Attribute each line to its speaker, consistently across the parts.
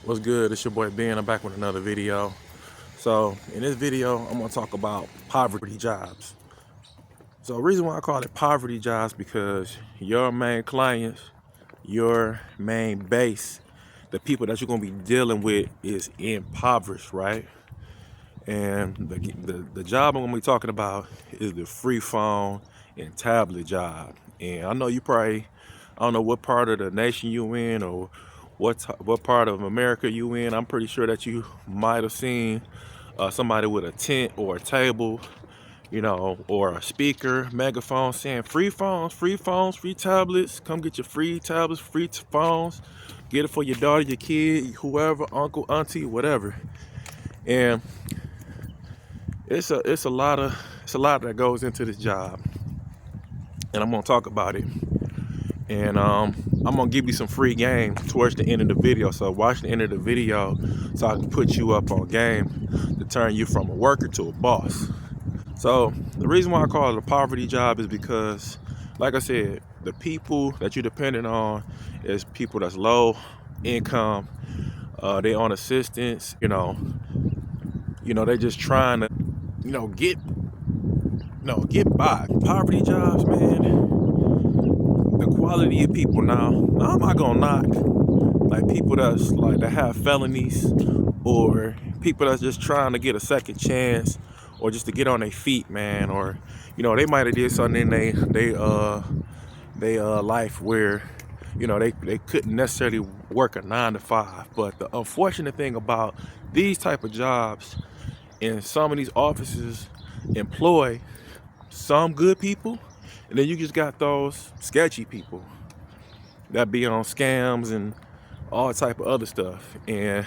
Speaker 1: What's good? It's your boy Ben. I'm back with another video. So in this video, I'm gonna talk about poverty jobs. So the reason why I call it poverty jobs because your main clients, your main base, the people that you're gonna be dealing with is impoverished, right? And the job I'm gonna be talking about is the free phone and tablet job. And I know you probably, I don't know what part of the nation you in or what part of America you in. I'm pretty sure that you might have seen somebody with a tent or a table, or a speaker, megaphone saying free phones, free phones, free tablets. Come get your free tablets, free phones. Get it for your daughter, your kid, whoever, uncle, auntie, whatever. And it's a lot that goes into this job, and I'm gonna talk about it. And I'm gonna give you some free game towards the end of the video. So watch the end of the video so I can put you up on game to turn you from a worker to a boss. So the reason why I call it a poverty job is because, like I said, the people that you're dependent on is people that's low income. They on assistance, they just trying to, get by. Poverty jobs, man. The quality of people now I'm not gonna knock like people that's like that have felonies or people that's just trying to get a second chance or just to get on their feet, man, or they might have did something in they life where they couldn't necessarily work a 9 to 5. But the unfortunate thing about these type of jobs, and some of these offices employ some good people, and then you just got those sketchy people that be on scams and all type of other stuff. And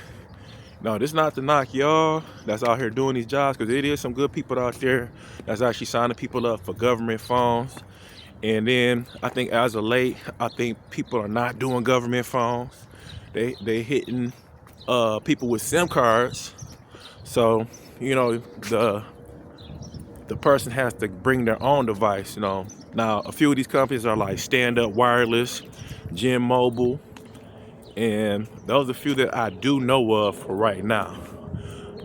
Speaker 1: no, this is not to knock y'all that's out here doing these jobs, because it is some good people out there that's actually signing people up for government phones. And then I think as of late, I think people are not doing government phones. They hitting people with SIM cards. So the person has to bring their own device. Now a few of these companies are like Stand Up Wireless, Gem Mobile, and those are a few that I do know of for right now.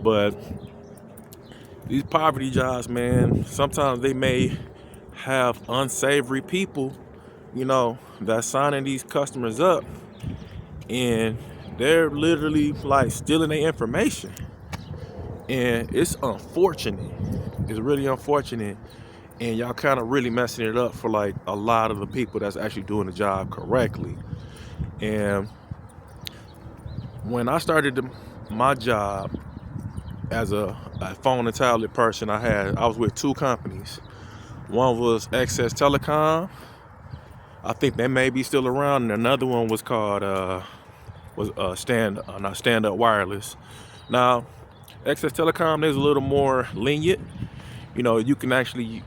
Speaker 1: But these poverty jobs, man, sometimes they may have unsavory people, that's signing these customers up, and they're literally like stealing their information. And it's unfortunate. It's really unfortunate. And y'all kind of really messing it up for like a lot of the people that's actually doing the job correctly. And when I started my job as a phone and tablet person, I was with 2 companies. One was Access Telecom. I think they may be still around. And another one was called Stand Up Wireless. Now, Access Telecom is a little more lenient. You can actually,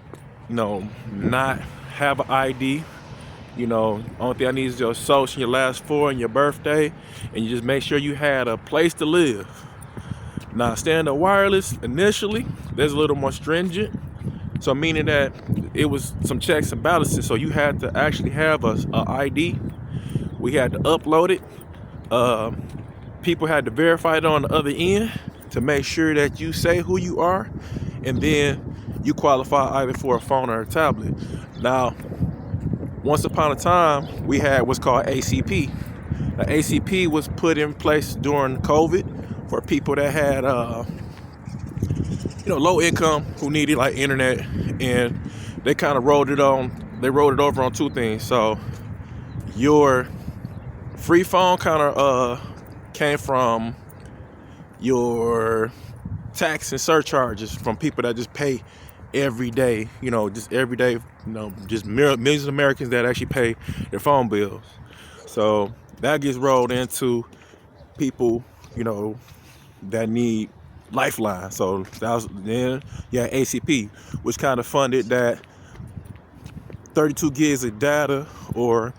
Speaker 1: not have an ID. Only thing I need is your social, your last 4, and your birthday, and you just make sure you had a place to live. Now, Stand Up Wireless, initially, there's a little more stringent. So meaning that it was some checks and balances. So you had to actually have a ID. We had to upload it. People had to verify it on the other end to make sure that you say who you are, and then you qualify either for a phone or a tablet. Now, once upon a time, we had what's called ACP. The ACP was put in place during COVID for people that had low income, who needed like internet, and they kind of rolled it over on 2 things. So your free phone kind of came from your tax and surcharges from people that just pay every day, just every day, just millions of Americans that actually pay their phone bills. So that gets rolled into people, that need Lifeline. So that was then, ACP, which kind of funded that 32 gigs of data or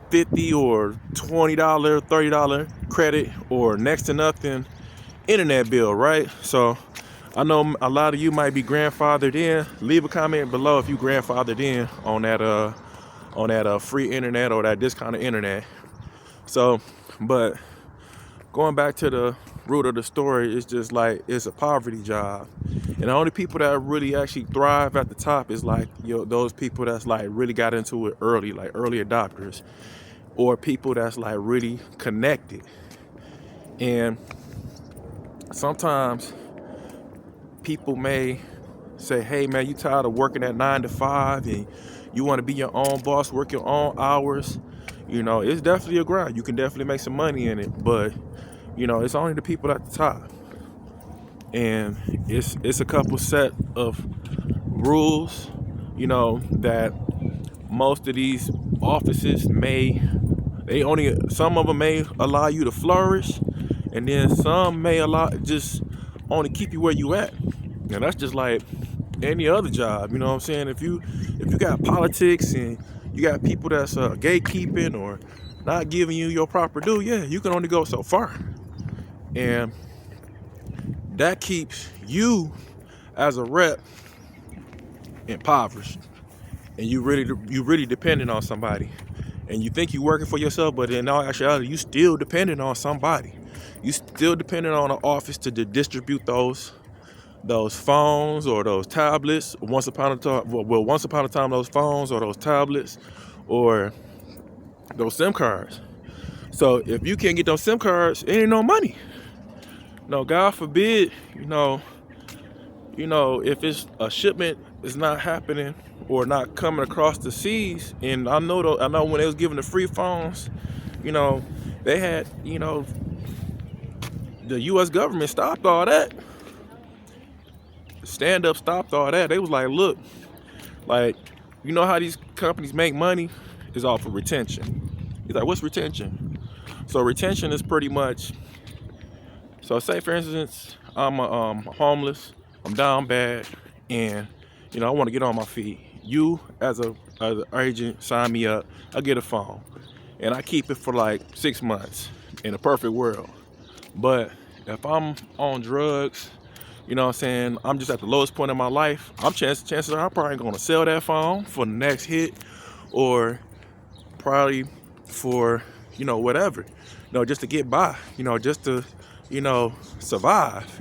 Speaker 1: $50 or $20, $30 credit or next to nothing internet bill, right? So I know a lot of you might be grandfathered in. Leave a comment below if you grandfathered in on that free internet or that discounted internet. So, but going back to the root of the story, it's just like it's a poverty job, and the only people that really actually thrive at the top is like those people that's like really got into it early, like early adopters, or people that's like really connected. And sometimes people may say, hey man, you tired of working at 9 to 5 and you want to be your own boss, work your own hours. It's definitely a grind. You can definitely make some money in it, but it's only the people at the top. And it's a couple set of rules, that most of these offices some of them may allow you to flourish, and then some may just only keep you where you at. And that's just like any other job, you know what I'm saying? If you got politics and you got people that's gatekeeping or not giving you your proper due, yeah, you can only go so far. And that keeps you as a rep impoverished, and you really dependent on somebody. And you think you're working for yourself, but in all actuality, you still dependent on somebody. You still dependent on an office to distribute those phones or those tablets. Once upon a time, those phones or those tablets or those SIM cards. So if you can't get those SIM cards, it ain't no money. No, God forbid, if it's a shipment is not happening or not coming across the seas. And I know when they was giving the free phones, they had, the U.S. government stopped all that. Stand Up stopped all that. They was like, look, like, how these companies make money is off of retention. He's like, what's retention? So retention is pretty much, so say for instance, I'm homeless, I'm down bad, and I want to get on my feet. You as an agent sign me up, I get a phone, and I keep it for like 6 months in a perfect world. But if I'm on drugs, I'm saying, I'm just at the lowest point in my life, chances are I'm probably gonna sell that phone for the next hit, or probably for whatever, just to get by, just to survive,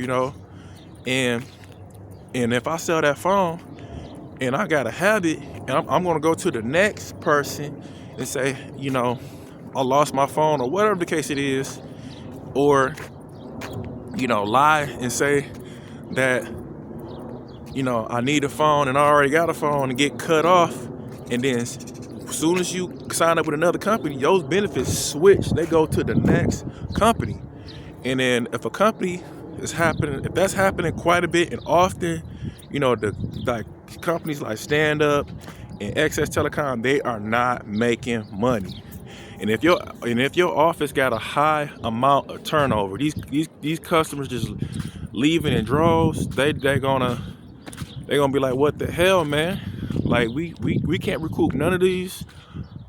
Speaker 1: and if I sell that phone and I gotta have it, and I'm gonna go to the next person and say, I lost my phone, or whatever the case it is, or lie and say that I need a phone and I already got a phone, and get cut off. And then as soon as you sign up with another company, those benefits switch, they go to the next company. And then if a company if that's happening quite a bit and often, the companies like Stand Up and Access Telecom, they are not making money. And if your office got a high amount of turnover, these customers just leaving in droves, they're gonna be like, what the hell, man? Like, we can't recoup none of these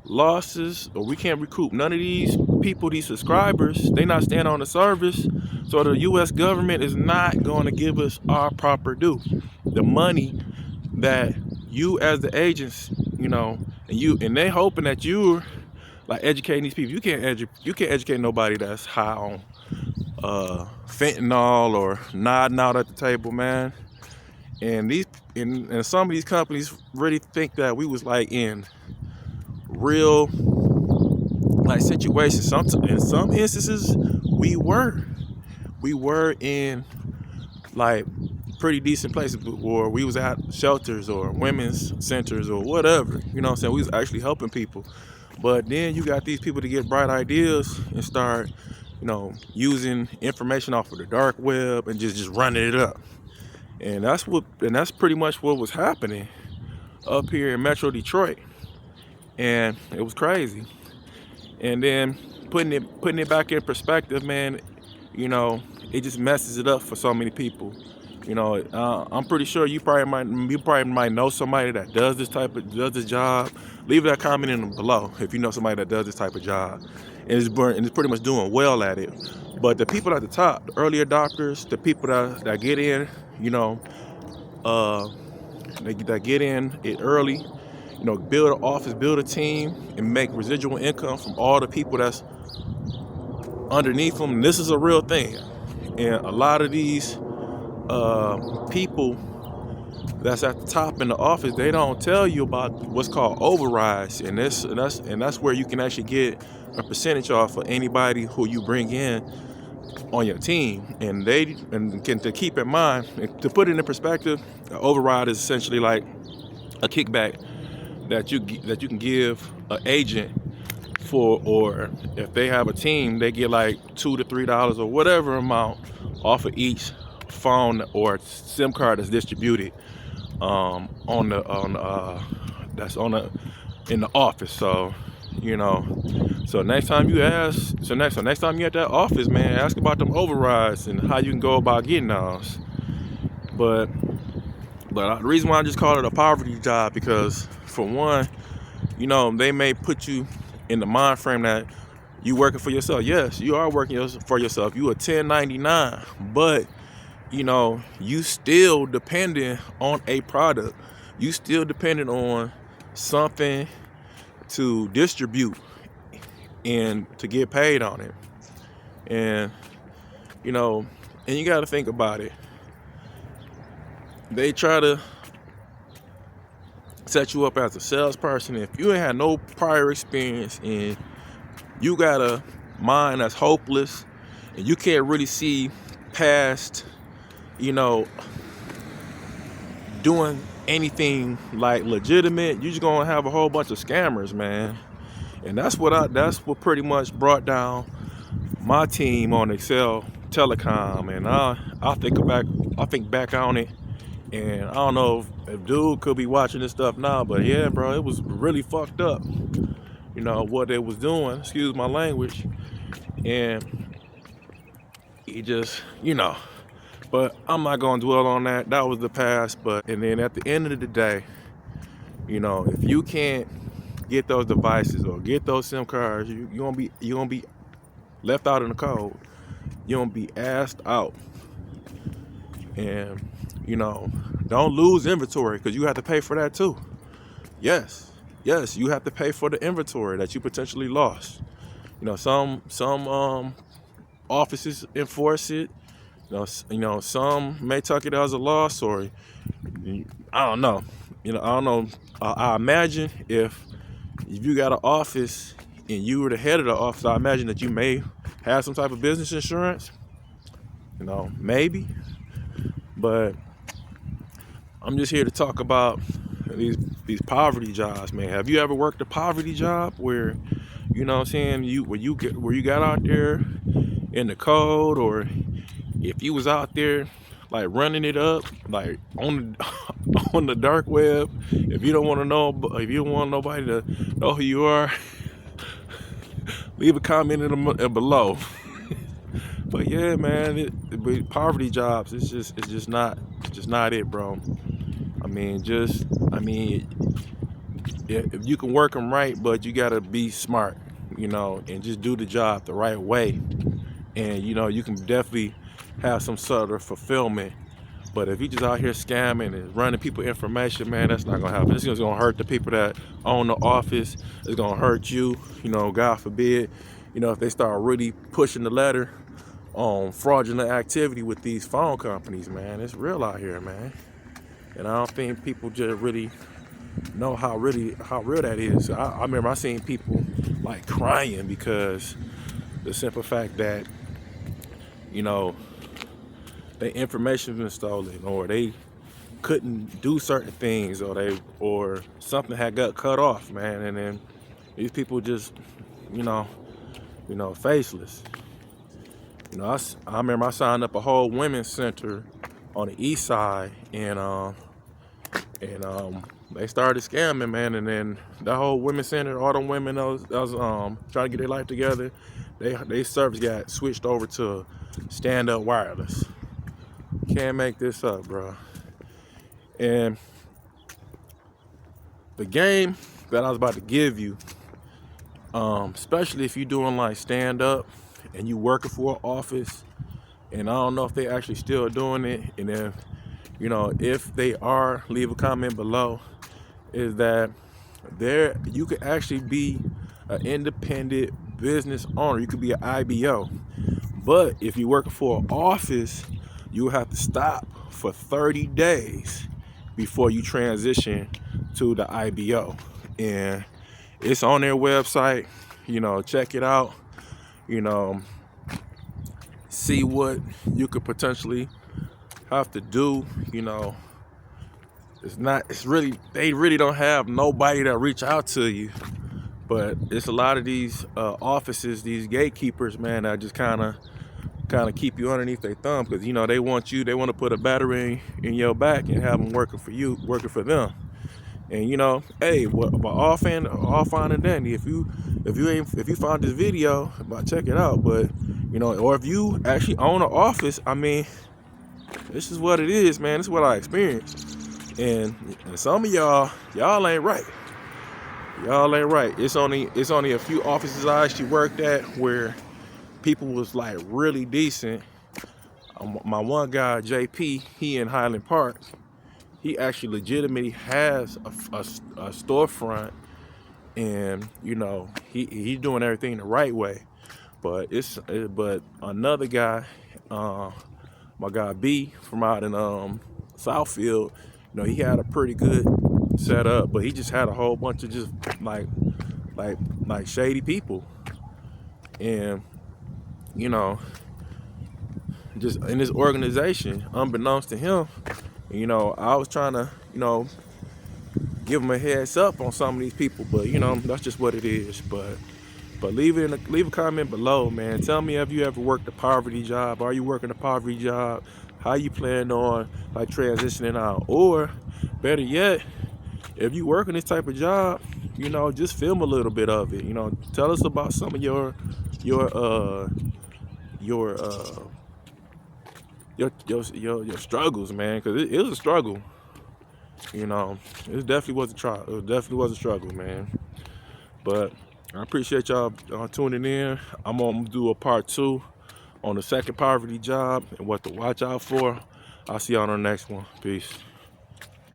Speaker 1: losses, or we can't recoup none of these people, these subscribers. They not staying on the service, so the U.S. government is not going to give us our proper due. The money that you as the agents, and they hoping that you're like educating these people. You can't educate nobody that's high on fentanyl or nodding out at the table, man. And some of these companies really think that we was like in real like situations. In some instances, we were in like pretty decent places, or we was at shelters or women's centers or whatever. We was actually helping people. But then you got these people to get bright ideas and start, using information off of the dark web and just running it up. And that's pretty much what was happening up here in Metro Detroit. And it was crazy. And then putting it back in perspective, man, it just messes it up for so many people. I'm pretty sure you probably might know somebody that does this job. Leave that comment in below if you know somebody that does this type of job and is pretty much doing well at it. But the people at the top, the early adopters, the people that get in, that get in it early, build an office, build a team, and make residual income from all the people that's underneath them, this is a real thing. And a lot of these people that's at the top in the office, they don't tell you about what's called overrides, and that's where you can actually get a percentage off of anybody who you bring in on your team. To keep in mind, to put it in perspective, an override is essentially like a kickback that you can give an agent for, or if they have a team, they get like $2 to $3 or whatever amount off of each phone or SIM card that's distributed that's on the in the office. So so next time you at that office, man, ask about them overrides and how you can go about getting those. But the reason why I just call it a poverty job, because for one, they may put you in the mind frame that you working for yourself. Yes, you are working for yourself. You a 1099, but you still dependent on a product. You still dependent on something to distribute and to get paid on it. And and you got to think about it. They try to set you up as a salesperson. If you ain't had no prior experience and you got a mind that's hopeless and you can't really see past doing anything like legitimate, you're just gonna have a whole bunch of scammers, man. And that's what pretty much brought down my team on Excel Telecom. And I think back on it, and I don't know if dude could be watching this stuff now, but yeah, bro, it was really fucked up. What they was doing, excuse my language, and it just, but I'm not gonna dwell on that. That was the past. And then at the end of the day, if you can't get those devices or get those SIM cards, you're gonna be left out in the cold. You're gonna be asked out. And don't lose inventory, because you have to pay for that too. Yes, you have to pay for the inventory that you potentially lost. Some offices enforce it. Some may tuck it as a loss, or I don't know. I imagine if you got an office and you were the head of the office, I imagine that you may have some type of business insurance. Maybe. But I'm just here to talk about these poverty jobs, man. Have you ever worked a poverty job where, what I'm saying, where you got out there in the cold, or if you was out there like running it up, like on on the dark web? If you don't want nobody to know who you are, leave a comment below. But yeah, man, poverty jobs, it's just not it, bro. If you can work them right, but you gotta be smart, and just do the job the right way, and you can definitely have some sort of fulfillment. But if you just out here scamming and running people information, man, that's not gonna happen. This is gonna hurt the people that own the office. It's gonna hurt you, God forbid, if they start really pushing the ladder on fraudulent activity with these phone companies, man. It's real out here, man. And I don't think people just really know how real that is. I remember I seen people like crying because the simple fact that their information been stolen, or they couldn't do certain things, or something had got cut off, man. And then these people just faceless. I remember I signed up a whole women's center on the east side, and they started scamming, man. And then the whole women's center, all them women that was trying to get their life together, they service got switched over to stand-up wireless. Can't make this up, bro. And the game that I was about to give you, especially if you're doing like stand-up and you working for an office, and I don't know if they actually still doing it, and then if they are, leave a comment below, is that you could actually be an independent business owner. You could be an IBO. But if you're working for an office, you have to stop for 30 days before you transition to the IBO. And it's on their website. You know, check it out. You know, see what you could potentially have to do. You know, they really don't have nobody that reach out to you. But it's a lot of these offices, these gatekeepers, man, that just kind of keep you underneath their thumb, because you know they want to put a battery in your back and have them working for you, working for them. And you know, hey, all fine and dandy. If you found this video, check it out. But you know, or if you actually own an office, I mean, this is what it is, man. This is what I experienced. And some of y'all ain't right. Y'all ain't right. It's only a few offices I actually worked at where people was like really decent. My one guy, JP, he in Highland Park. He actually legitimately has a storefront, and you know he's doing everything the right way. But but another guy, my guy B from out in Southfield, you know, he had a pretty good setup, but he just had a whole bunch of just like shady people, and you know, just in this organization, unbeknownst to him, you know, I was trying to, you know, give him a heads up on some of these people, but you know, that's just what it is. But leave a comment below, man. Tell me, have you ever worked a poverty job? Are you working a poverty job? How you plan on like transitioning out? Or better yet, if you working this type of job, you know, just film a little bit of it. You know, tell us about some of your struggles, man, because it was a struggle. You know, it definitely was a struggle, man. But I appreciate y'all tuning in. I'm gonna do a part 2 on the second poverty job and what to watch out for. I'll see y'all on the next one. Peace.